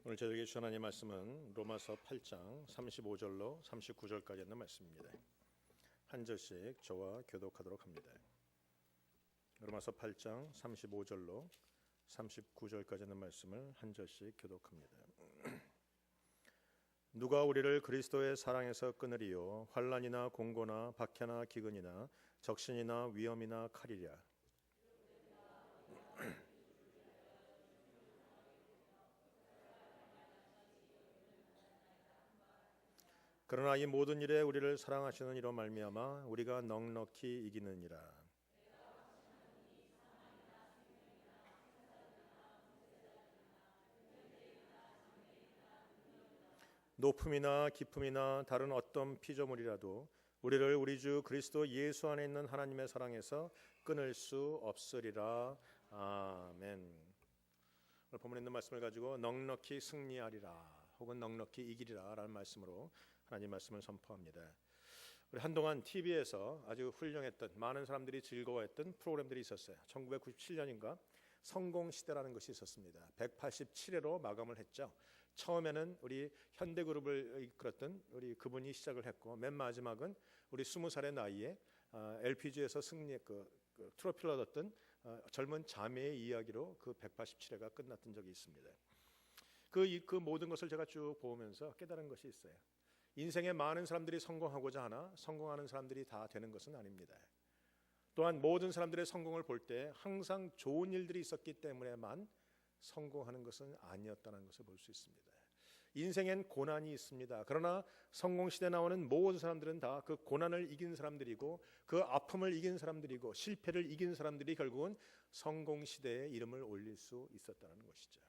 오늘 저에게 주신 하나님의 말씀은 로마서 8장 35절로 39절까지 있는 말씀입니다. 한 절씩 저와 교독하도록 합니다. 로마서 8장 35절로 39절까지 있는 말씀을 한 절씩 교독합니다. 누가 우리를 그리스도의 사랑에서 끊으리요? 환난이나 공고나 박해나 기근이나 적신이나 위험이나 칼이랴. 그러나 이 모든 일에 우리를 사랑하시는 이로 말미암아 우리가 넉넉히 이기느니라. 높음이나 깊음이나 다른 어떤 피조물이라도 우리를 우리 주 그리스도 예수 안에 있는 하나님의 사랑에서 끊을 수 없으리라. 아멘. 오늘 본문에 있는 말씀을 가지고 넉넉히 승리하리라 혹은 넉넉히 이기리라 라는 말씀으로 하나님 말씀을 선포합니다. 우리 한동안 TV에서 아주 훌륭했던 많은 사람들이 즐거워했던 프로그램들이 있었어요. 1997년인가 성공시대라는 것이 있었습니다. 187회로 마감을 했죠. 처음에는 우리 현대그룹을 이끌었던 우리 그분이 시작을 했고 맨 마지막은 우리 20살의 나이에 LPG에서 승리의 트로피를 얻었던 젊은 자매의 이야기로 그 187회가 끝났던 적이 있습니다. 그 모든 것을 제가 쭉 보면서 깨달은 것이 있어요. 인생에 많은 사람들이 성공하고자 하나 성공하는 사람들이 다 되는 것은 아닙니다. 또한 모든 사람들의 성공을 볼 때 항상 좋은 일들이 있었기 때문에만 성공하는 것은 아니었다는 것을 볼 수 있습니다. 인생엔 고난이 있습니다. 그러나 성공시대에 나오는 모든 사람들은 다 그 고난을 이긴 사람들이고 그 아픔을 이긴 사람들이고 실패를 이긴 사람들이 결국은 성공시대에 이름을 올릴 수 있었다는 것이죠.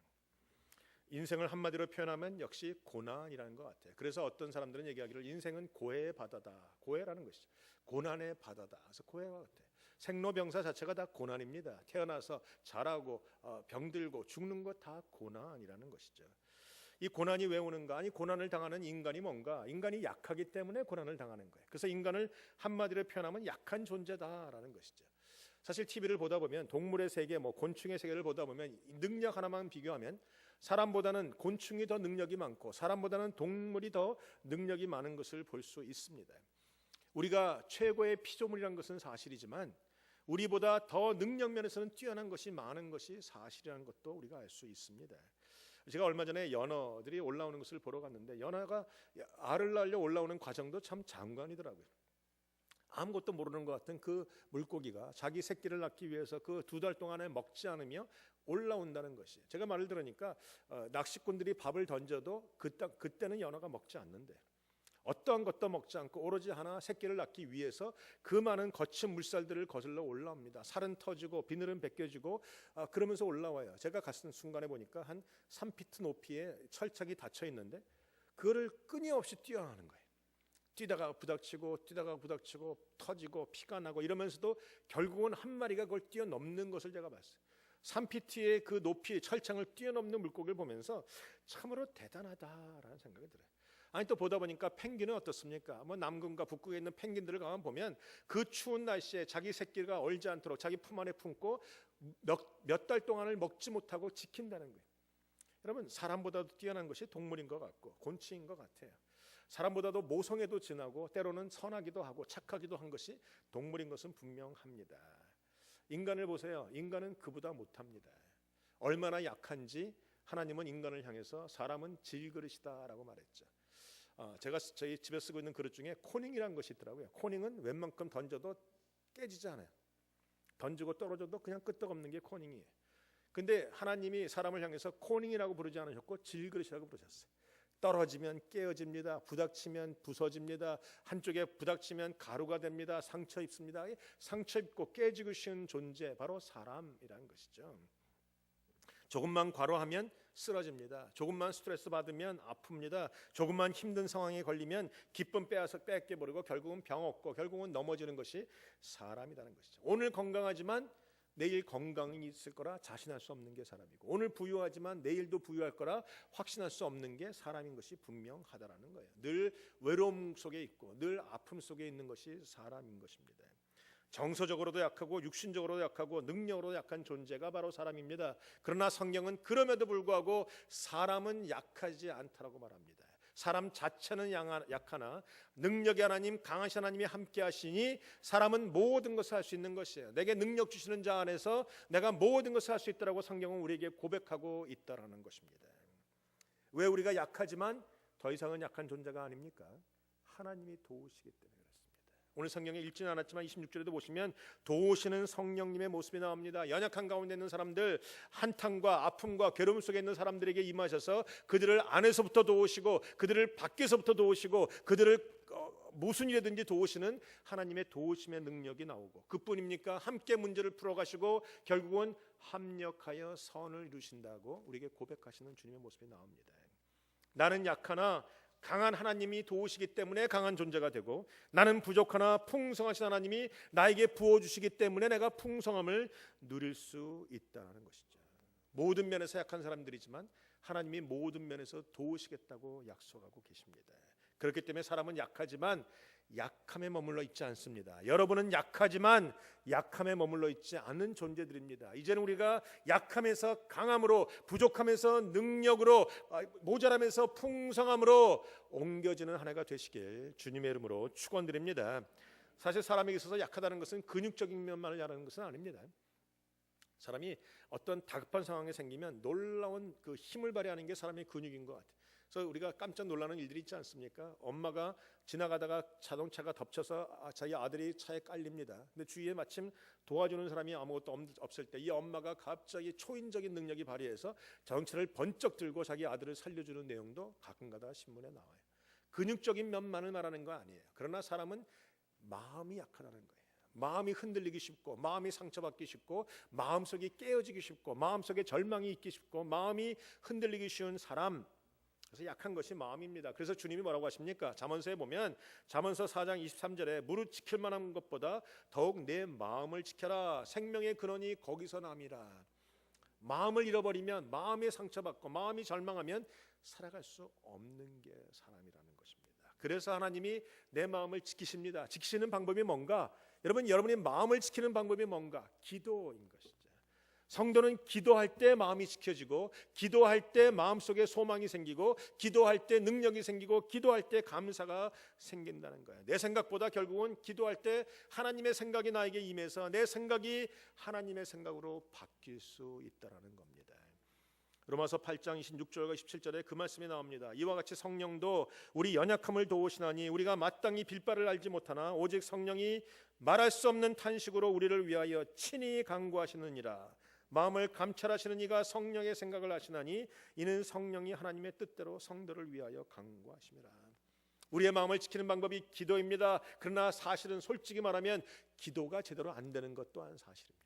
인생을 한마디로 표현하면 역시 고난이라는 것 같아요. 그래서 어떤 사람들은 얘기하기를 인생은 고해의 바다다. 고해라는 것이죠. 고난의 바다다. 그래서 고해와 같아요. 생로병사 자체가 다 고난입니다. 태어나서 자라고 병들고 죽는 것 다 고난이라는 것이죠. 이 고난이 왜 오는가? 아니 고난을 당하는 인간이 뭔가? 인간이 약하기 때문에 고난을 당하는 거예요. 그래서 인간을 한마디로 표현하면 약한 존재다라는 것이죠. 사실 TV를 보다 보면 동물의 세계, 곤충의 세계를 보다 보면 능력 하나만 비교하면 사람보다는 곤충이 더 능력이 많고 사람보다는 동물이 더 능력이 많은 것을 볼 수 있습니다. 우리가 최고의 피조물이라는 것은 사실이지만 우리보다 더 능력 면에서는 뛰어난 것이 많은 것이 사실이라는 것도 우리가 알 수 있습니다. 제가 얼마 전에 연어들이 올라오는 것을 보러 갔는데 연어가 알을 낳으려 올라오는 과정도 참 장관이더라고요. 아무것도 모르는 것 같은 그 물고기가 자기 새끼를 낳기 위해서 그 2달 동안에 먹지 않으며 올라온다는 것이, 제가 말을 들으니까 낚시꾼들이 밥을 던져도 그때는 연어가 먹지 않는데 어떠한 것도 먹지 않고 오로지 하나 새끼를 낳기 위해서 그 많은 거친 물살들을 거슬러 올라옵니다. 살은 터지고 비늘은 벗겨지고 그러면서 올라와요. 제가 갔을 순간에 보니까 한 3피트 높이의 철착이 닫혀 있는데 그거를 끊임없이 뛰어나는 거예요. 뛰다가 부닥치고 터지고 피가 나고 이러면서도 결국은 한 마리가 그걸 뛰어넘는 것을 제가 봤어요. 3피트의 그 높이 철창을 뛰어넘는 물고기를 보면서 참으로 대단하다라는 생각이 들어요. 아니 또 보다 보니까 펭귄은 어떻습니까? 남극과 북극에 있는 펭귄들을 가만 보면 그 추운 날씨에 자기 새끼가 얼지 않도록 자기 품 안에 품고 몇 달 동안을 먹지 못하고 지킨다는 거예요. 여러분, 사람보다도 뛰어난 것이 동물인 것 같고 곤충인 것 같아요. 사람보다도 모성애도 진하고 때로는 선하기도 하고 착하기도 한 것이 동물인 것은 분명합니다. 인간을 보세요. 인간은 그보다 못합니다. 얼마나 약한지 하나님은 인간을 향해서 사람은 질그릇이다라고 말했죠. 제가 저희 집에 쓰고 있는 그릇 중에 코닝이라는 것이 있더라고요. 코닝은 웬만큼 던져도 깨지지 않아요. 던지고 떨어져도 그냥 끄떡없는 게 코닝이에요. 근데 하나님이 사람을 향해서 코닝이라고 부르지 않으셨고 질그릇이라고 부르셨어요. 떨어지면 깨어집니다. 부닥치면 부서집니다. 한쪽에 부닥치면 가루가 됩니다. 상처 입습니다. 상처 입고 깨지고 쉬운 존재, 바로 사람이라는 것이죠. 조금만 과로하면 쓰러집니다. 조금만 스트레스 받으면 아픕니다. 조금만 힘든 상황에 걸리면 기쁨 뺏겨버리고 결국은 병 얻고 결국은 넘어지는 것이 사람이라는 것이죠. 오늘 건강하지만 내일 건강이 있을 거라 자신할 수 없는 게 사람이고, 오늘 부유하지만 내일도 부유할 거라 확신할 수 없는 게 사람인 것이 분명하다라는 거예요. 늘 외로움 속에 있고 늘 아픔 속에 있는 것이 사람인 것입니다. 정서적으로도 약하고 육신적으로도 약하고 능력으로도 약한 존재가 바로 사람입니다. 그러나 성경은 그럼에도 불구하고 사람은 약하지 않다라고 말합니다. 사람 자체는 약하나 능력의 하나님, 강하신 하나님이 함께 하시니 사람은 모든 것을 할 수 있는 것이에요. 내게 능력 주시는 자 안에서 내가 모든 것을 할 수 있다라고 성경은 우리에게 고백하고 있다라는 것입니다. 왜 우리가 약하지만 더 이상은 약한 존재가 아닙니까? 하나님이 도우시기 때문에 그렇습니다. 오늘 성경에 읽지는 않았지만 26절에도 보시면 도우시는 성령님의 모습이 나옵니다. 연약한 가운데 있는 사람들, 한탄과 아픔과 괴로움 속에 있는 사람들에게 임하셔서 그들을 안에서부터 도우시고 그들을 밖에서부터 도우시고 그들을 무슨 일이든지 도우시는 하나님의 도우심의 능력이 나오고, 그뿐입니까? 함께 문제를 풀어가시고 결국은 합력하여 선을 이루신다고 우리에게 고백하시는 주님의 모습이 나옵니다. 나는 약하나 강한 하나님이 도우시기 때문에 강한 존재가 되고, 나는 부족하나 풍성하신 하나님이 나에게 부어주시기 때문에 내가 풍성함을 누릴 수 있다는 것이죠. 모든 면에서 약한 사람들이지만 하나님이 모든 면에서 도우시겠다고 약속하고 계십니다. 그렇기 때문에 사람은 약하지만 약함에 머물러 있지 않습니다. 여러분은 약하지만 약함에 머물러 있지 않은 존재들입니다. 이제는 우리가 약함에서 강함으로, 부족함에서 능력으로, 모자람에서 풍성함으로 옮겨지는 한 해가 되시길 주님의 이름으로 축원드립니다. 사실 사람에게 있어서 약하다는 것은 근육적인 면만을 말하는 것은 아닙니다. 사람이 어떤 다급한 상황이 생기면 놀라운 그 힘을 발휘하는 게 사람의 근육인 것 같아요. 그래서 우리가 깜짝 놀라는 일들이 있지 않습니까? 엄마가 지나가다가 자동차가 덮쳐서 자기 아들이 차에 깔립니다. 근데 주위에 마침 도와주는 사람이 아무것도 없을 때 이 엄마가 갑자기 초인적인 능력이 발휘해서 자동차를 번쩍 들고 자기 아들을 살려주는 내용도 가끔가다 신문에 나와요. 근육적인 면만을 말하는 거 아니에요. 그러나 사람은 마음이 약하다는 거예요. 마음이 흔들리기 쉽고, 마음이 상처받기 쉽고, 마음속이 깨어지기 쉽고, 마음속에 절망이 있기 쉽고, 마음이 흔들리기 쉬운 사람, 그래서 약한 것이 마음입니다. 그래서 주님이 뭐라고 하십니까? 잠언서에 보면 잠언서 4장 23절에 무릇 지킬 만한 것보다 더욱 내 마음을 지켜라. 생명의 근원이 거기서 남이라. 마음을 잃어버리면, 마음에 상처받고 마음이 절망하면 살아갈 수 없는 게 사람이라는 것입니다. 그래서 하나님이 내 마음을 지키십니다. 지키시는 방법이 뭔가? 여러분, 여러분의 마음을 지키는 방법이 뭔가? 기도인 것이죠. 성도는 기도할 때 마음이 지켜지고, 기도할 때 마음속에 소망이 생기고, 기도할 때 능력이 생기고, 기도할 때 감사가 생긴다는 거예요. 내 생각보다 결국은 기도할 때 하나님의 생각이 나에게 임해서 내 생각이 하나님의 생각으로 바뀔 수 있다는 겁니다. 로마서 8장 26절과 27절에 그 말씀이 나옵니다. 이와 같이 성령도 우리 연약함을 도우시나니 우리가 마땅히 빌바를 알지 못하나 오직 성령이 말할 수 없는 탄식으로 우리를 위하여 친히 간구하시느니라. 마음을 감찰하시는 이가 성령의 생각을 하시나니 이는 성령이 하나님의 뜻대로 성도를 위하여 간구하심이라. 우리의 마음을 지키는 방법이 기도입니다. 그러나 사실은 솔직히 말하면 기도가 제대로 안 되는 것 또한 사실입니다.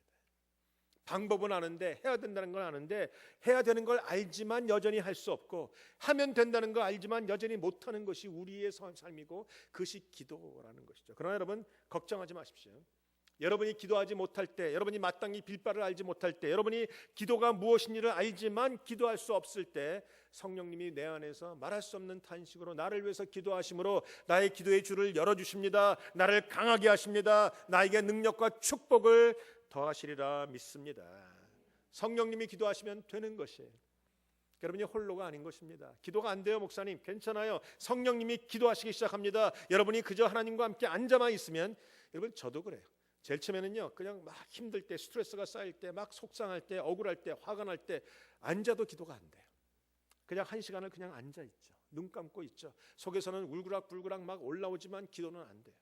방법은 아는데, 해야 된다는 건 아는데, 해야 되는 걸 알지만 여전히 할 수 없고, 하면 된다는 걸 알지만 여전히 못하는 것이 우리의 삶이고, 그것이 기도라는 것이죠. 그러나 여러분, 걱정하지 마십시오. 여러분이 기도하지 못할 때, 여러분이 마땅히 빌바를 알지 못할 때, 여러분이 기도가 무엇인지를 알지만 기도할 수 없을 때 성령님이 내 안에서 말할 수 없는 탄식으로 나를 위해서 기도하심으로 나의 기도의 줄을 열어주십니다. 나를 강하게 하십니다. 나에게 능력과 축복을 더하시리라 믿습니다. 성령님이 기도하시면 되는 것이에요. 여러분이 홀로가 아닌 것입니다. 기도가 안 돼요, 목사님. 괜찮아요. 성령님이 기도하시기 시작합니다. 여러분이 그저 하나님과 함께 앉아만 있으면, 여러분 저도 그래요. 제일 처음에는요, 그냥 막 힘들 때, 스트레스가 쌓일 때, 막 속상할 때, 억울할 때, 화가 날 때 앉아도 기도가 안 돼요. 그냥 한 시간을 그냥 앉아 있죠. 눈 감고 있죠. 속에서는 울그락불그락 막 올라오지만 기도는 안 돼요.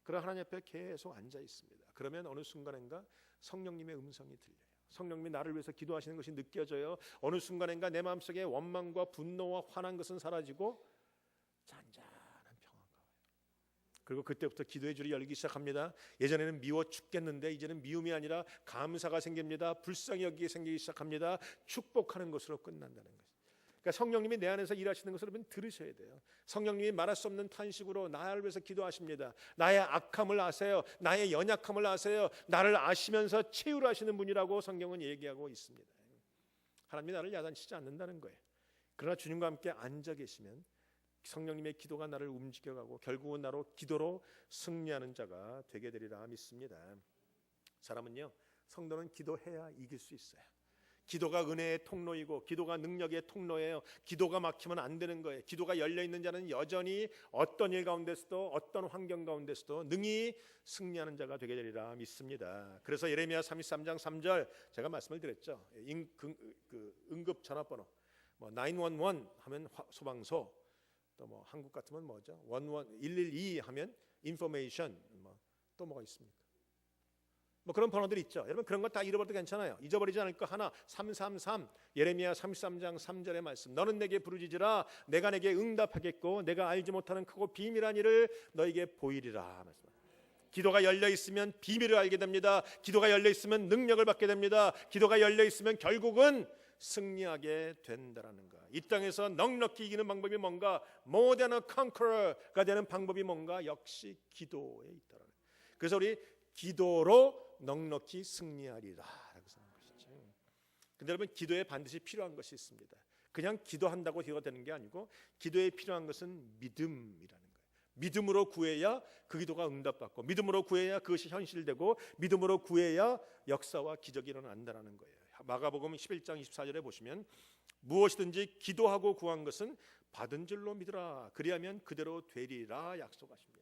그러나 하나님 앞에 계속 앉아 있습니다. 그러면 어느 순간인가 성령님의 음성이 들려요. 성령님이 나를 위해서 기도하시는 것이 느껴져요. 어느 순간인가 내 마음속에 원망과 분노와 화난 것은 사라지고 잔잔한 평화가 와요. 그리고 그때부터 기도의 줄이 열리기 시작합니다. 예전에는 미워 죽겠는데 이제는 미움이 아니라 감사가 생깁니다. 불쌍히 여기게 생기기 시작합니다. 축복하는 것으로 끝난다는 거예요. 그러니까 성령님이 내 안에서 일하시는 것을 여러분 들으셔야 돼요. 성령님이 말할 수 없는 탄식으로 나를 위해서 기도하십니다. 나의 악함을 아세요. 나의 연약함을 아세요. 나를 아시면서 치유하시는 분이라고 성경은 얘기하고 있습니다. 하나님이 나를 야단치지 않는다는 거예요. 그러나 주님과 함께 앉아 계시면 성령님의 기도가 나를 움직여가고 결국은 나로 기도로 승리하는 자가 되게 되리라 믿습니다. 사람은요, 성도는 기도해야 이길 수 있어요. 기도가 은혜의 통로이고 기도가 능력의 통로예요. 기도가 막히면 안 되는 거예요. 기도가 열려있는 자는 여전히 어떤 일 가운데서도 어떤 환경 가운데서도 능히 승리하는 자가 되게 되리라 믿습니다. 그래서 예레미야 33장 3절 제가 말씀을 드렸죠. 응급 전화번호 911 하면 소방서, 또 뭐 한국 같으면 뭐죠? 112 하면 인포메이션, 또 뭐가 있습니까? 뭐 그런 번호들이 있죠. 여러분 그런 거 다 잃어버려도 괜찮아요. 잊어버리지 않을 거 하나. 333 예레미야 33장 3절의 말씀. 너는 내게 부르짖으라 내가 내게 응답하겠고 내가 알지 못하는 크고 비밀한 일을 너에게 보이리라. 기도가 열려 있으면 비밀을 알게 됩니다. 기도가 열려 있으면 능력을 받게 됩니다. 기도가 열려 있으면 결국은 승리하게 된다라는 거. 이 땅에서 넉넉히 이기는 방법이 뭔가? More than a conqueror가 되는 방법이 뭔가? 역시 기도에 있다라는 거. 그래서 우리 기도로 넉넉히 승리하리라라고 하는 것이죠. 근데 여러분 기도에 반드시 필요한 것이 있습니다. 그냥 기도한다고 기도가 되는 게 아니고 기도에 필요한 것은 믿음이라는 거예요. 믿음으로 구해야 그 기도가 응답받고 믿음으로 구해야 그것이 현실되고 믿음으로 구해야 역사와 기적이 일어난다는 거예요. 마가복음 11장 24절에 보시면 무엇이든지 기도하고 구한 것은 받은 줄로 믿으라 그리하면 그대로 되리라 약속하십니다.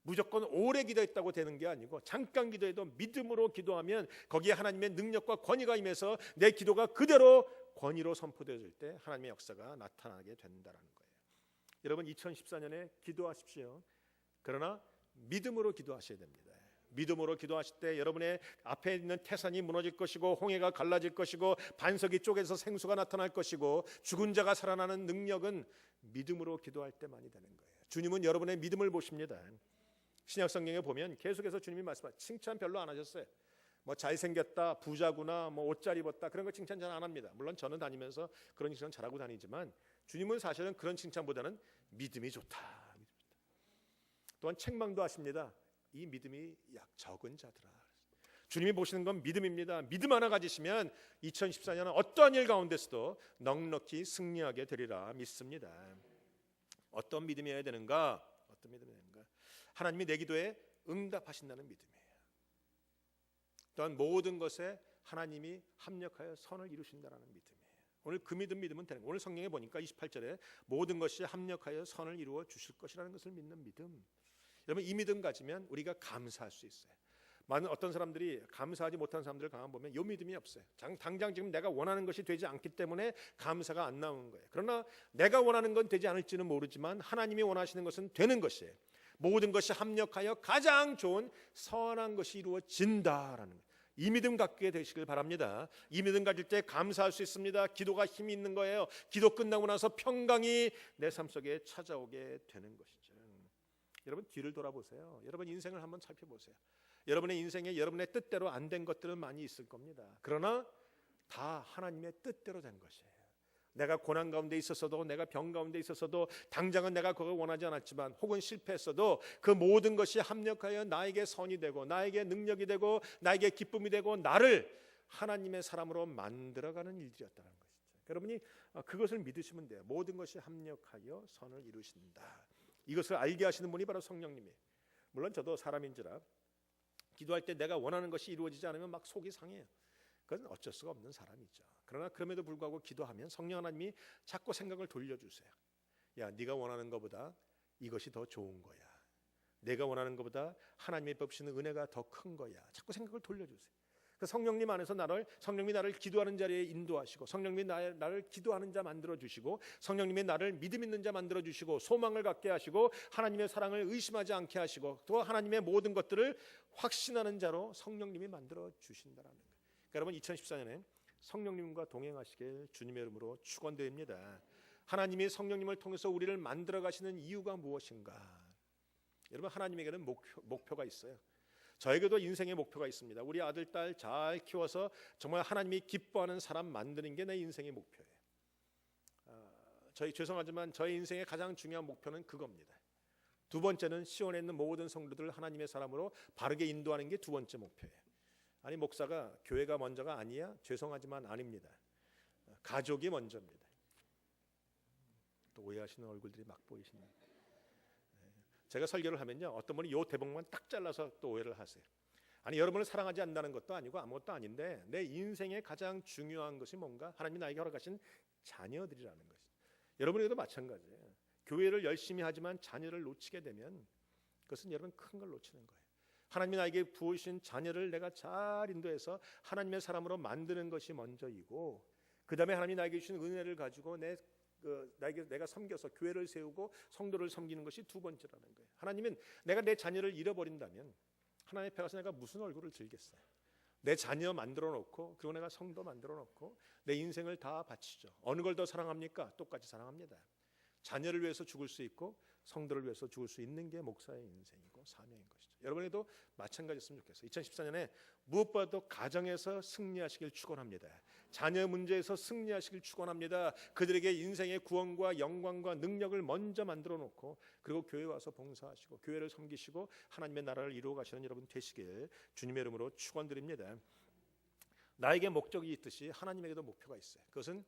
무조건 오래 기도했다고 되는 게 아니고 잠깐 기도해도 믿음으로 기도하면 거기에 하나님의 능력과 권위가 임해서 내 기도가 그대로 권위로 선포되어질 때 하나님의 역사가 나타나게 된다는 거예요. 여러분 2014년에 기도하십시오. 그러나 믿음으로 기도하셔야 됩니다. 믿음으로 기도하실 때 여러분의 앞에 있는 태산이 무너질 것이고 홍해가 갈라질 것이고 반석이 쪼개서 생수가 나타날 것이고 죽은 자가 살아나는 능력은 믿음으로 기도할 때만이 되는 거예요. 주님은 여러분의 믿음을 보십니다. 신약 성경에 보면 계속해서 주님이 말씀하시죠. 칭찬 별로 안 하셨어요. 뭐 잘생겼다, 부자구나, 뭐 옷 잘 입었다 그런 거 칭찬 잘 안 합니다. 물론 저는 다니면서 그런 칭찬 잘하고 다니지만 주님은 사실은 그런 칭찬보다는 믿음이 좋다. 또한 책망도 하십니다. 이 믿음이 적은 자들아. 주님이 보시는 건 믿음입니다. 믿음 하나 가지시면 2014년은 어떠한 일 가운데서도 넉넉히 승리하게 되리라 믿습니다. 어떤 믿음이어야 되는가? 어떤 믿음이어야 되는가? 하나님이 내 기도에 응답하신다는 믿음이에요. 또한 모든 것에 하나님이 합력하여 선을 이루신다는 믿음이에요. 오늘 그 믿음은 되는 거예요. 오늘 성경에 보니까 28절에 모든 것이 합력하여 선을 이루어 주실 것이라는 것을 믿는 믿음. 여러분 이 믿음 가지면 우리가 감사할 수 있어요. 많은 어떤 사람들이 감사하지 못한 사람들을 가만 보면 이 믿음이 없어요. 당장 지금 내가 원하는 것이 되지 않기 때문에 감사가 안 나오는 거예요. 그러나 내가 원하는 건 되지 않을지는 모르지만 하나님이 원하시는 것은 되는 것이에요. 모든 것이 합력하여 가장 좋은 선한 것이 이루어진다라는 거예요. 이 믿음 갖게 되시길 바랍니다. 이 믿음 가질 때 감사할 수 있습니다. 기도가 힘이 있는 거예요. 기도 끝나고 나서 평강이 내 삶 속에 찾아오게 되는 것이죠. 여러분 뒤를 돌아보세요. 여러분 인생을 한번 살펴보세요. 여러분의 인생에 여러분의 뜻대로 안 된 것들은 많이 있을 겁니다. 그러나 다 하나님의 뜻대로 된 것이에요. 내가 고난 가운데 있었어도 내가 병 가운데 있었어도 당장은 내가 그걸 원하지 않았지만 혹은 실패했어도 그 모든 것이 합력하여 나에게 선이 되고 나에게 능력이 되고 나에게 기쁨이 되고 나를 하나님의 사람으로 만들어가는 일들이었다는 것이죠. 여러분이 그것을 믿으시면 돼요. 모든 것이 합력하여 선을 이루신다. 이것을 알게 하시는 분이 바로 성령님이에요. 물론 저도 사람인지라 기도할 때 내가 원하는 것이 이루어지지 않으면 막 속이 상해요. 그건 어쩔 수가 없는 사람이죠. 그러나 그럼에도 불구하고 기도하면 성령 하나님이 자꾸 생각을 돌려주세요. 야, 네가 원하는 것보다 이것이 더 좋은 거야. 내가 원하는 것보다 하나님의 베푸시는 은혜가 더 큰 거야. 자꾸 생각을 돌려주세요. 성령님 안에서 성령님이 나를 기도하는 자리에 인도하시고 성령님이 나를 기도하는 자 만들어 주시고 성령님이 나를 믿음 있는 자 만들어 주시고 소망을 갖게 하시고 하나님의 사랑을 의심하지 않게 하시고 또 하나님의 모든 것들을 확신하는 자로 성령님이 만들어 주신다는 거예요. 그러니까 여러분 2014년에 성령님과 동행하시길 주님의 이름으로 축원드립니다. 하나님이 성령님을 통해서 우리를 만들어 가시는 이유가 무엇인가? 여러분 하나님에게는 목표가 있어요. 저에게도 인생의 목표가 있습니다. 우리 아들, 딸 잘 키워서 정말 하나님이 기뻐하는 사람 만드는 게 내 인생의 목표예요. 죄송하지만 저의 인생의 가장 중요한 목표는 그겁니다. 두 번째는 시온에 있는 모든 성도들을 하나님의 사람으로 바르게 인도하는 게 두 번째 목표예요. 아니 목사가 교회가 먼저가 아니야? 죄송하지만 아닙니다. 가족이 먼저입니다. 또 오해하시는 얼굴들이 막 보이시네요. 제가 설교를 하면요, 어떤 분이 요 대목만 딱 잘라서 또 오해를 하세요. 아니, 여러분을 사랑하지 않는다는 것도 아니고 아무것도 아닌데 내 인생에 가장 중요한 것이 뭔가? 하나님이 나에게 허락하신 자녀들이라는 것이. 여러분에게도 마찬가지예요. 교회를 열심히 하지만 자녀를 놓치게 되면 그것은 여러분 큰 걸 놓치는 거예요. 하나님이 나에게 부으신 자녀를 내가 잘 인도해서 하나님의 사람으로 만드는 것이 먼저이고, 그 다음에 하나님이 나에게 주신 은혜를 가지고 내가 섬겨서 교회를 세우고 성도를 섬기는 것이 두 번째라는 거예요. 하나님은 내가 내 자녀를 잃어버린다면 하나님 앞에 가서 내가 무슨 얼굴을 들겠어요? 내 자녀 만들어 놓고, 그리고 내가 성도 만들어 놓고 내 인생을 다 바치죠. 어느 걸 더 사랑합니까? 똑같이 사랑합니다. 자녀를 위해서 죽을 수 있고 성도를 위해서 죽을 수 있는 게 목사의 인생이고 사명인 것이죠. 여러분에도 마찬가지였으면 좋겠어요. 2014년에 무엇보다도 가정에서 승리하시길 축원합니다. 자녀 문제에서 승리하시길 축원합니다. 그들에게 인생의 구원과 영광과 능력을 먼저 만들어 놓고, 그리고 교회 와서 봉사하시고 교회를 섬기시고 하나님의 나라를 이루어 가시는 여러분 되시길 주님의 이름으로 축원드립니다. 나에게 목적이 있듯이 하나님에게도 목표가 있어요. 그것은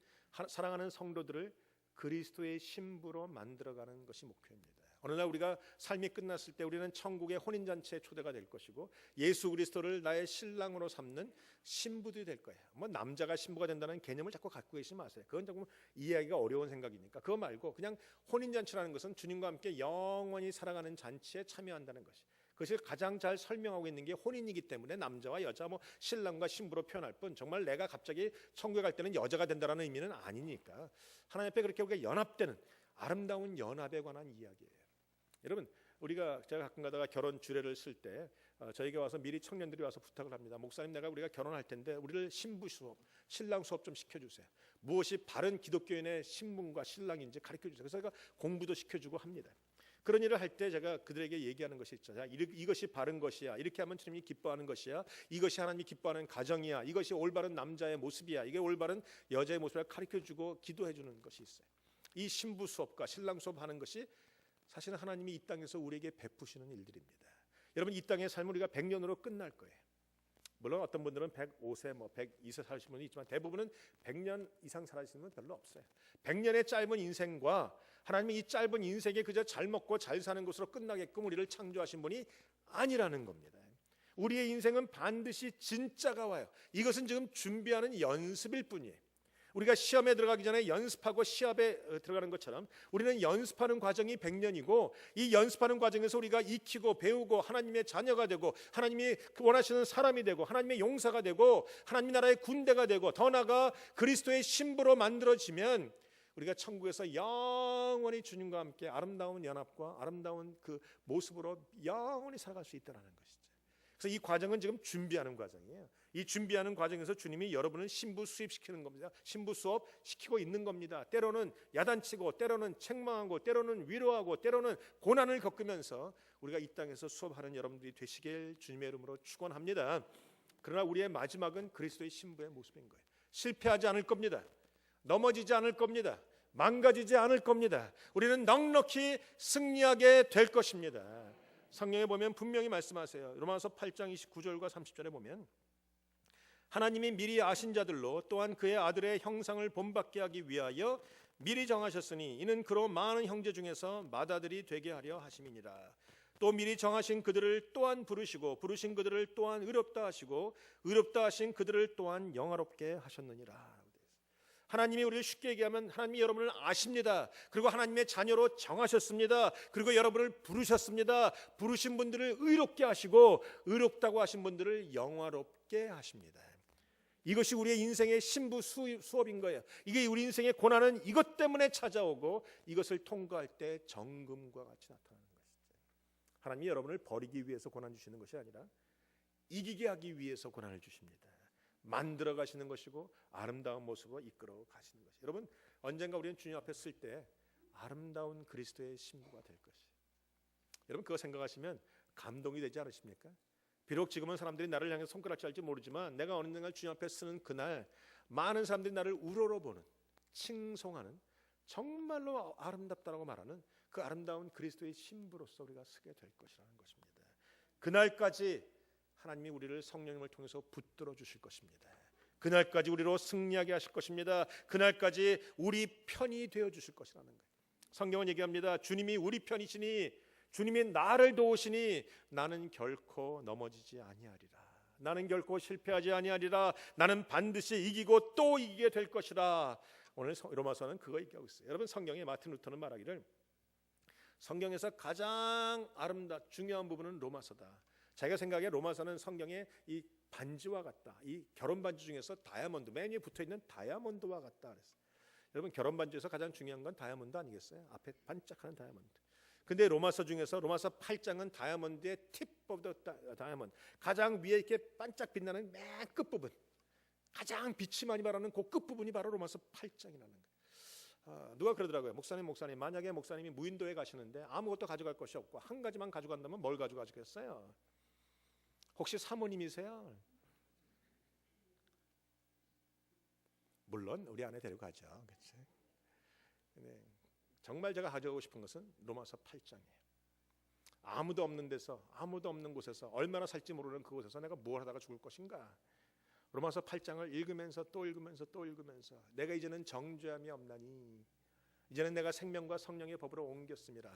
사랑하는 성도들을 그리스도의 신부로 만들어가는 것이 목표입니다. 어느 날 우리가 삶이 끝났을 때 우리는 천국의 혼인잔치에 초대가 될 것이고 예수 그리스도를 나의 신랑으로 삼는 신부들이 될 거예요. 뭐 남자가 신부가 된다는 개념을 자꾸 갖고 계시지 마세요. 그건 조금 이해하기가 어려운 생각이니까 그거 말고 그냥 혼인잔치라는 것은 주님과 함께 영원히 살아가는 잔치에 참여한다는 것이, 그것을 가장 잘 설명하고 있는 게 혼인이기 때문에 남자와 여자, 뭐 신랑과 신부로 표현할 뿐, 정말 내가 갑자기 천국에 갈 때는 여자가 된다라는 의미는 아니니까 하나님 앞에 그렇게 우리가 연합되는 아름다운 연합에 관한 이야기예요. 여러분, 제가 가끔 가다가 결혼 주례를 쓸 때 저에게 와서 미리 청년들이 와서 부탁을 합니다. 목사님, 우리가 결혼할 텐데 우리를 신부 수업, 신랑 수업 좀 시켜주세요. 무엇이 바른 기독교인의 신분과 신랑인지 가르쳐주세요. 그래서 제가 공부도 시켜주고 합니다. 그런 일을 할 때 제가 그들에게 얘기하는 것이 있죠. 이것이 바른 것이야. 이렇게 하면 주님이 기뻐하는 것이야. 이것이 하나님이 기뻐하는 가정이야. 이것이 올바른 남자의 모습이야. 이게 올바른 여자의 모습을 가르쳐주고 기도해주는 것이 있어요. 이 신부 수업과 신랑 수업 하는 것이 사실은 하나님이 이 땅에서 우리에게 베푸시는 일들입니다. 여러분, 이 땅의 삶은 우리가 100년으로 끝날 거예요. 물론 어떤 분들은 105세, 102세 사시는 분이 있지만 대부분은 100년 이상 살아시는 분은 별로 없어요. 100년의 짧은 인생과 하나님이 이 짧은 인생에 그저 잘 먹고 잘 사는 것으로 끝나게끔 우리를 창조하신 분이 아니라는 겁니다. 우리의 인생은 반드시 진짜가 와요. 이것은 지금 준비하는 연습일 뿐이에요. 우리가 시험에 들어가기 전에 연습하고 시합에 들어가는 것처럼 우리는 연습하는 과정이 100년이고 이 연습하는 과정에서 우리가 익히고 배우고 하나님의 자녀가 되고 하나님이 원하시는 사람이 되고 하나님의 용사가 되고 하나님 나라의 군대가 되고 더 나아가 그리스도의 신부로 만들어지면 우리가 천국에서 영원히 주님과 함께 아름다운 연합과 아름다운 그 모습으로 영원히 살아갈 수 있다는 것이죠. 그래서 이 과정은 지금 준비하는 과정이에요. 이 준비하는 과정에서 주님이 여러분을 신부 수입시키는 겁니다. 신부 수업 시키고 있는 겁니다. 때로는 야단치고 때로는 책망하고 때로는 위로하고 때로는 고난을 겪으면서 우리가 이 땅에서 수업하는 여러분들이 되시길 주님의 이름으로 축원합니다. 그러나 우리의 마지막은 그리스도의 신부의 모습인 거예요. 실패하지 않을 겁니다. 넘어지지 않을 겁니다. 망가지지 않을 겁니다. 우리는 넉넉히 승리하게 될 것입니다. 성경에 보면 분명히 말씀하세요. 로마서 8장 29절과 30절에 보면 하나님이 미리 아신 자들로 또한 그의 아들의 형상을 본받게 하기 위하여 미리 정하셨으니 이는 그로 많은 형제 중에서 맏아들이 되게 하려 하심이니라. 또 미리 정하신 그들을 또한 부르시고 부르신 그들을 또한 의롭다 하시고 의롭다 하신 그들을 또한 영화롭게 하셨느니라. 하나님이 우리를 쉽게 얘기하면 하나님이 여러분을 아십니다. 그리고 하나님의 자녀로 정하셨습니다. 그리고 여러분을 부르셨습니다. 부르신 분들을 의롭게 하시고 의롭다고 하신 분들을 영화롭게 하십니다. 이것이 우리의 인생의 신부 수업인 거예요. 이게 우리 인생의 고난은 이것 때문에 찾아오고 이것을 통과할 때 정금과 같이 나타나는 것이죠. 하나님이 여러분을 버리기 위해서 고난 주시는 것이 아니라 이기게 하기 위해서 고난을 주십니다. 만들어 가시는 것이고 아름다운 모습으로 이끌어 가시는 것이. 여러분, 언젠가 우리는 주님 앞에 쓸 때 아름다운 그리스도의 신부가 될 것이. 여러분, 그거 생각하시면 감동이 되지 않으십니까? 비록 지금은 사람들이 나를 향해 손가락질 할지 모르지만 내가 어느 날 주님 앞에 쓰는 그날 많은 사람들이 나를 우러러보는, 칭송하는, 정말로 아름답다라고 말하는 그 아름다운 그리스도의 신부로서 우리가 서게 될 것이라는 것입니다. 그날까지 하나님이 우리를 성령님을 통해서 붙들어 주실 것입니다. 그날까지 우리로 승리하게 하실 것입니다. 그날까지 우리 편이 되어 주실 것이라는 거예요. 성경은 얘기합니다. 주님이 우리 편이시니, 주님이 나를 도우시니 나는 결코 넘어지지 아니하리라. 나는 결코 실패하지 아니하리라. 나는 반드시 이기고 또 이기게 될 것이라. 오늘 로마서는 그거 얘기하고 있어요. 여러분, 성경에 마틴 루터는 말하기를 성경에서 가장 중요한 부분은 로마서다. 자기가 생각에 로마서는 성경의 이 반지와 같다. 이 결혼 반지 중에서 다이아몬드, 맨 위에 붙어있는 다이아몬드와 같다 그랬어요. 여러분, 결혼 반지에서 가장 중요한 건 다이아몬드 아니겠어요? 앞에 반짝하는 다이아몬드. 근데 로마서 중에서 로마서 8장은 다이아몬드의 팁 오브 더 다이아몬드, 가장 위에 이렇게 반짝 빛나는 맨 끝부분, 가장 빛이 많이 발하는 그 끝부분이 바로 로마서 8장이라는 거예요. 누가 그러더라고요. 목사님 만약에 목사님이 무인도에 가시는데 아무것도 가져갈 것이 없고 한 가지만 가져간다면 뭘 가져가시겠어요? 혹시 사모님이세요? 물론 우리 아내 데려가죠. 그렇지? 네. 정말 제가 가져가고 싶은 것은 로마서 8장이에요. 아무도 없는 데서, 아무도 없는 곳에서, 얼마나 살지 모르는 그곳에서 내가 뭘 하다가 죽을 것인가. 로마서 8장을 읽으면서 또 읽으면서 또 읽으면서 내가 이제는 정죄함이 없나니 이제는 내가 생명과 성령의 법으로 옮겼습니다.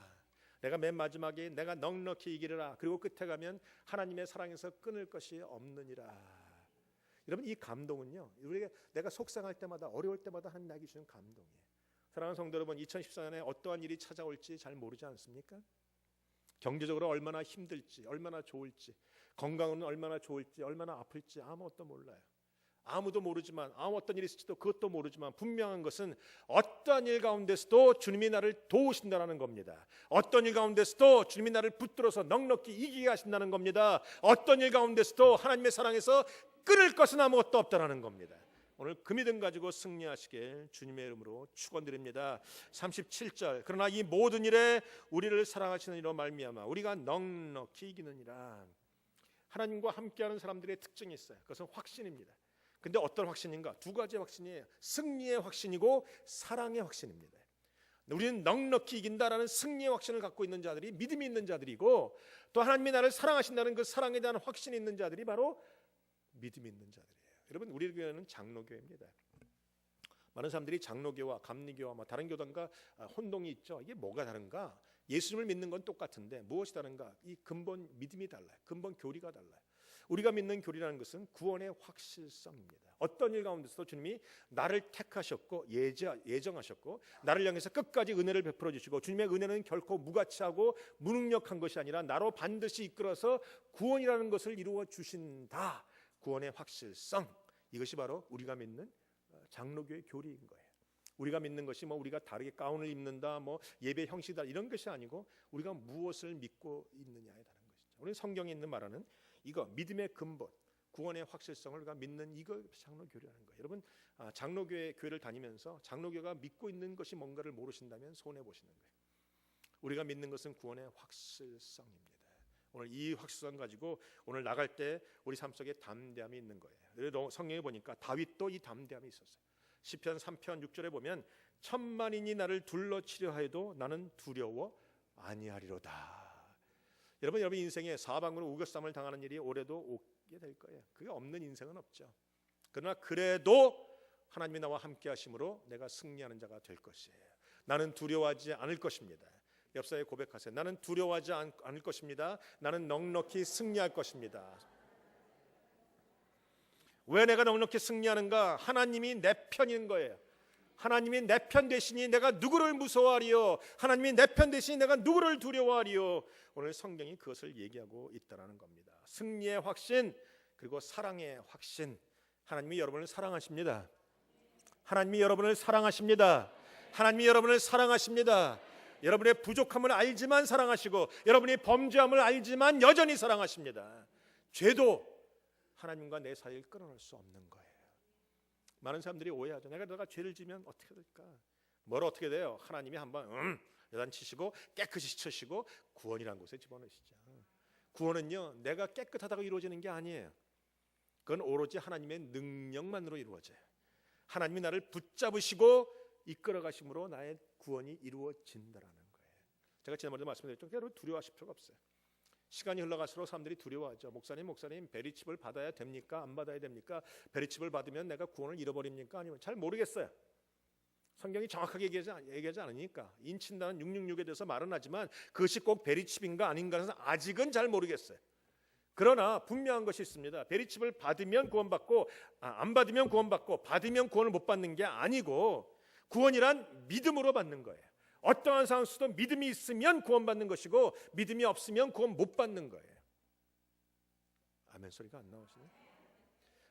내가 맨 마지막에 내가 넉넉히 이기리라. 그리고 끝에 가면 하나님의 사랑에서 끊을 것이 없느니라. 여러분, 이 감동은요, 우리가 내가 속상할 때마다, 어려울 때마다 하나님 나에게 주는 감동이에요. 사랑하는 성도 여러분, 2014년에 어떠한 일이 찾아올지 잘 모르지 않습니까? 경제적으로 얼마나 힘들지, 얼마나 좋을지, 건강은 얼마나 좋을지, 얼마나 아플지 아무것도 몰라요. 아무도 모르지만, 어떤 일이 있을지도 그것도 모르지만 분명한 것은 어떠한 일 가운데서도 주님이 나를 도우신다는 겁니다. 어떤 일 가운데서도 주님이 나를 붙들어서 넉넉히 이기게 하신다는 겁니다. 어떤 일 가운데서도 하나님의 사랑에서 끊을 것은 아무것도 없다는 겁니다. 오늘 그 믿음 가지고 승리하시길 주님의 이름으로 축원드립니다. 37절, 그러나 이 모든 일에 우리를 사랑하시는 이로 말미암아 우리가 넉넉히 이기느니라. 하나님과 함께하는 사람들의 특징이 있어요. 그것은 확신입니다. 근데 어떤 확신인가? 두 가지 확신이에요. 승리의 확신이고 사랑의 확신입니다. 우리는 넉넉히 이긴다라는 승리의 확신을 갖고 있는 자들이 믿음이 있는 자들이고, 또 하나님이 나를 사랑하신다는 그 사랑에 대한 확신이 있는 자들이 바로 믿음이 있는 자들이에요. 여러분, 우리 교회는 장로교회입니다. 많은 사람들이 장로교와 감리교와 다른 교단과 혼동이 있죠. 이게 뭐가 다른가? 예수님을 믿는 건 똑같은데 무엇이 다른가? 이 근본 믿음이 달라요. 근본 교리가 달라요. 우리가 믿는 교리라는 것은 구원의 확실성입니다. 어떤 일 가운데서도 주님이 나를 택하셨고 예정하셨고 나를 향해서 끝까지 은혜를 베풀어 주시고, 주님의 은혜는 결코 무가치하고 무능력한 것이 아니라 나로 반드시 이끌어서 구원이라는 것을 이루어 주신다. 구원의 확실성, 이것이 바로 우리가 믿는 장로교의 교리인 거예요. 우리가 믿는 것이 우리가 다르게 가운을 입는다, 예배 형식이다, 이런 것이 아니고 우리가 무엇을 믿고 있느냐에 다른 것이죠. 우리 성경에 있는 말하는 이거 믿음의 근본, 구원의 확실성을 우리가 믿는 이거 장로교라는 거예요. 여러분, 교회를 다니면서 장로교가 믿고 있는 것이 뭔가를 모르신다면 손해 보시는 거예요. 우리가 믿는 것은 구원의 확실성입니다. 오늘 이 확실성 가지고 오늘 나갈 때 우리 삶 속에 담대함이 있는 거예요. 성경에 보니까 다윗도 이 담대함이 있었어요. 시편 3편 6절에 보면 천만인이 나를 둘러치려 해도 나는 두려워 아니하리로다. 여러분 인생에 사방으로 우겨쌈을 당하는 일이 올해도 오게 될 거예요. 그게 없는 인생은 없죠. 그러나 그래도 하나님이 나와 함께 하심으로 내가 승리하는 자가 될 것이에요. 나는 두려워하지 않을 것입니다. 옆사에 고백하세요. 나는 두려워하지 않을 것입니다. 나는 넉넉히 승리할 것입니다. 왜 내가 넉넉히 승리하는가? 하나님이 내 편인 거예요. 하나님이 내 편 되시니 내가 누구를 무서워하리요? 하나님이 내 편 되시니 내가 누구를 두려워하리요? 오늘 성경이 그것을 얘기하고 있다는 겁니다. 승리의 확신, 그리고 사랑의 확신. 하나님이 여러분을 사랑하십니다. 하나님이 여러분을 사랑하십니다. 하나님이 여러분을 사랑하십니다. 여러분의 부족함을 알지만 사랑하시고, 여러분이 범죄함을 알지만 여전히 사랑하십니다. 죄도 하나님과 내 사이를 끊어낼 수 없는 거예요. 많은 사람들이 오해하죠. 내가 죄를 지면 어떻게 될까? 뭘 어떻게 돼요? 하나님이 한번 여단치시고 깨끗이 씻으시고 구원이라는 곳에 집어넣으시죠. 구원은요, 내가 깨끗하다고 이루어지는 게 아니에요. 그건 오로지 하나님의 능력만으로 이루어져요. 하나님이 나를 붙잡으시고 이끌어 가심으로 나의 구원이 이루어진다라는 거예요. 제가 지난번에 말씀드렸죠. 여러분, 두려워하실 필요가 없어요. 시간이 흘러갈수록 사람들이 두려워하죠. 목사님 베리칩을 받아야 됩니까? 안 받아야 됩니까? 베리칩을 받으면 내가 구원을 잃어버립니까? 아니면 잘 모르겠어요. 성경이 정확하게 얘기하지 않으니까 인친다는 666에 대해서 말은 하지만 그것이 꼭 베리칩인가 아닌가는 아직은 잘 모르겠어요. 그러나 분명한 것이 있습니다. 베리칩을 받으면 구원받고 안 받으면 구원받고 받으면 구원을 못 받는 게 아니고 구원이란 믿음으로 받는 거예요. 어떠한 상황 속에서도 믿음이 있으면 구원받는 것이고 믿음이 없으면 구원 못 받는 거예요. 아멘 소리가 안 나오시네.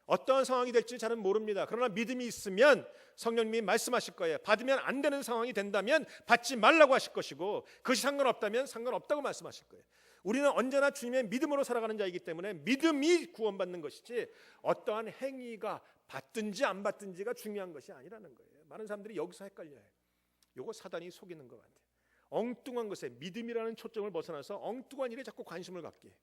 어떠한 상황이 될지 잘은 모릅니다. 그러나 믿음이 있으면 성령님이 말씀하실 거예요. 받으면 안 되는 상황이 된다면 받지 말라고 하실 것이고 그것이 상관없다면 상관없다고 말씀하실 거예요. 우리는 언제나 주님의 믿음으로 살아가는 자이기 때문에 믿음이 구원받는 것이지 어떠한 행위가 받든지 안 받든지가 중요한 것이 아니라는 거예요. 많은 사람들이 여기서 헷갈려요. 이거 사단이 속이는 것 같아요. 엉뚱한 것에 믿음이라는 초점을 벗어나서 엉뚱한 일에 자꾸 관심을 갖게.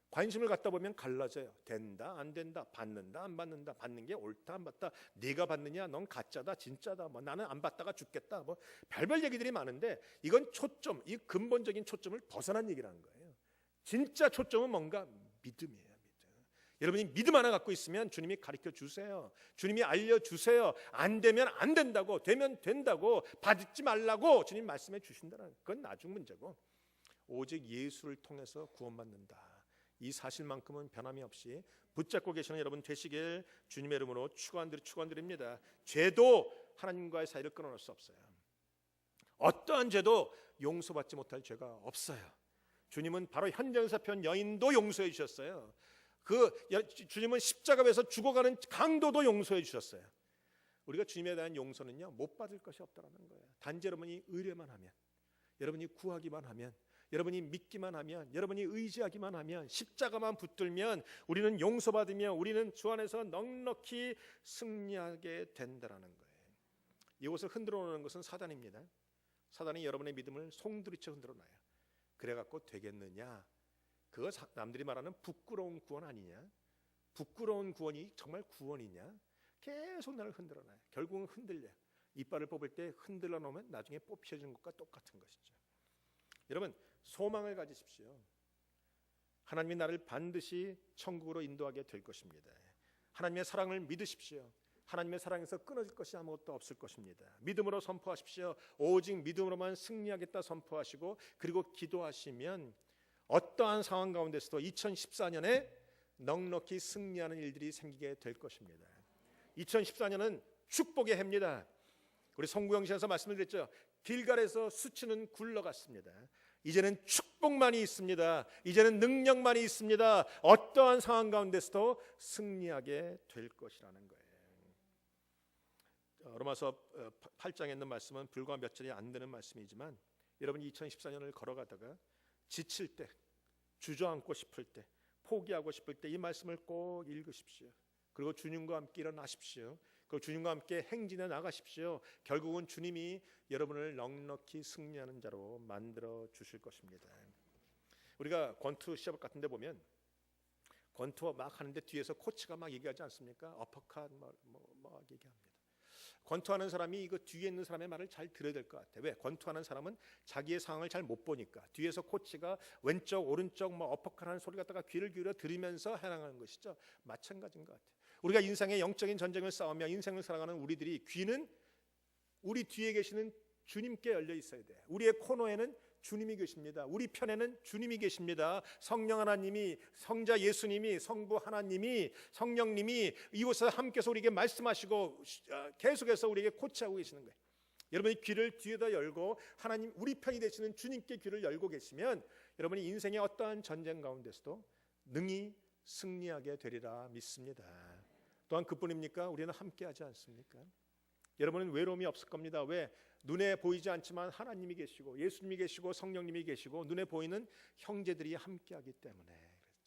관심을 갖다 보면 갈라져요. 된다 안 된다, 받는다 안 받는다, 받는 게 옳다 안 받다, 네가 받느냐 넌 가짜다 진짜다, 뭐 나는 안 받다가 죽겠다, 뭐 별별 얘기들이 많은데 이건 초점, 이 근본적인 초점을 벗어난 얘기라는 거예요. 진짜 초점은 뭔가 믿음이에요. 여러분이 믿음 하나 갖고 있으면 주님이 가르쳐 주세요. 주님이 알려주세요. 안 되면 안 된다고, 되면 된다고, 받지 말라고 주님 말씀해 주신다는 그건 나중 문제고 오직 예수를 통해서 구원받는다. 이 사실만큼은 변함이 없이 붙잡고 계시는 여러분 되시길 주님의 이름으로 축원드립니다. 죄도 하나님과의 사이를 끊어놓을 수 없어요. 어떠한 죄도 용서받지 못할 죄가 없어요. 주님은 바로 현장사편 여인도 용서해 주셨어요. 주님은 십자가에서 죽어가는 강도도 용서해 주셨어요. 우리가 주님에 대한 용서는요 못 받을 것이 없다라는 거예요. 단지 여러분이 의뢰만 하면, 여러분이 구하기만 하면, 여러분이 믿기만 하면, 여러분이 의지하기만 하면, 십자가만 붙들면 우리는 용서받으며 우리는 주 안에서 넉넉히 승리하게 된다라는 거예요. 이것을 흔들어 놓는 것은 사단입니다. 사단이 여러분의 믿음을 송두리째 흔들어 놔요. 그래갖고 되겠느냐? 그거 남들이 말하는 부끄러운 구원 아니냐? 부끄러운 구원이 정말 구원이냐? 계속 나를 흔들어 놔요. 결국은 흔들려. 이빨을 뽑을 때 흔들어 놓으면 나중에 뽑혀지는 것과 똑같은 것이죠. 여러분 소망을 가지십시오. 하나님이 나를 반드시 천국으로 인도하게 될 것입니다. 하나님의 사랑을 믿으십시오. 하나님의 사랑에서 끊어질 것이 아무것도 없을 것입니다. 믿음으로 선포하십시오. 오직 믿음으로만 승리하겠다 선포하시고 그리고 기도하시면 어떠한 상황 가운데서도 2014년에 넉넉히 승리하는 일들이 생기게 될 것입니다. 2014년은 축복의 해입니다. 우리 성구영시에서 말씀을 드렸죠. 길갈에서 수치는 굴러갔습니다. 이제는 축복만이 있습니다. 이제는 능력만이 있습니다. 어떠한 상황 가운데서도 승리하게 될 것이라는 거예요. 로마서 8장에 있는 말씀은 불과 몇 절이 안 되는 말씀이지만 여러분이 2014년을 걸어가다가 지칠 때, 주저앉고 싶을 때, 포기하고 싶을 때 이 말씀을 꼭 읽으십시오. 그리고 주님과 함께 일어나십시오. 그리고 주님과 함께 행진해 나가십시오. 결국은 주님이 여러분을 넉넉히 승리하는 자로 만들어 주실 것입니다. 우리가 권투 시합 같은 데 보면 권투 막 하는데 뒤에서 코치가 막 얘기하지 않습니까? 어퍼컷 막 얘기합니다. 권투하는 사람이 이거 뒤에 있는 사람의 말을 잘 들어야 될 것 같아요. 왜? 권투하는 사람은 자기의 상황을 잘 못 보니까 뒤에서 코치가 왼쪽 오른쪽 뭐 어퍼컷하는 소리 갖다가 귀를 기울여 들으면서 해나가는 것이죠. 마찬가지인 것 같아요. 우리가 인생의 영적인 전쟁을 싸우며 인생을 살아가는 우리들이 귀는 우리 뒤에 계시는 주님께 열려 있어야 돼요. 우리의 코너에는 주님이 계십니다. 우리 편에는 주님이 계십니다. 성령 하나님이, 성자 예수님이, 성부 하나님이, 성령님이 이곳에서 함께서 우리에게 말씀하시고 계속해서 우리에게 코치하고 계시는 거예요. 여러분이 귀를 뒤에다 열고 하나님 우리 편이 되시는 주님께 귀를 열고 계시면 여러분이 인생의 어떠한 전쟁 가운데서도 능히 승리하게 되리라 믿습니다. 또한 그뿐입니까? 우리는 함께하지 않습니까? 여러분은 외로움이 없을 겁니다. 왜? 눈에 보이지 않지만 하나님이 계시고 예수님이 계시고 성령님이 계시고 눈에 보이는 형제들이 함께하기 때문에 그렇죠.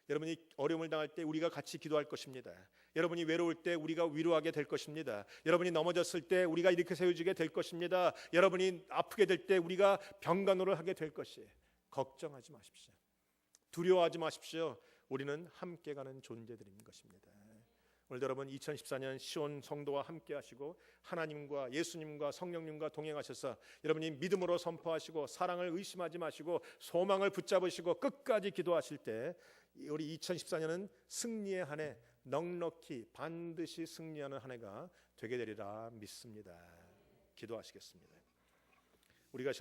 여러분이 어려움을 당할 때 우리가 같이 기도할 것입니다. 여러분이 외로울 때 우리가 위로하게 될 것입니다. 여러분이 넘어졌을 때 우리가 이렇게 세워주게 될 것입니다. 여러분이 아프게 될 때 우리가 병간호를 하게 될 것이에요. 걱정하지 마십시오. 두려워하지 마십시오. 우리는 함께 가는 존재들인 것입니다. 오늘 여러분 2014년 시온 성도와 함께 하시고 하나님과 예수님과 성령님과 동행하셔서 여러분이 믿음으로 선포하시고 사랑을 의심하지 마시고 소망을 붙잡으시고 끝까지 기도하실 때 우리 2014년은 승리의 한 해, 넉넉히 반드시 승리하는 한 해가 되게 되리라 믿습니다. 기도하시겠습니다. 우리가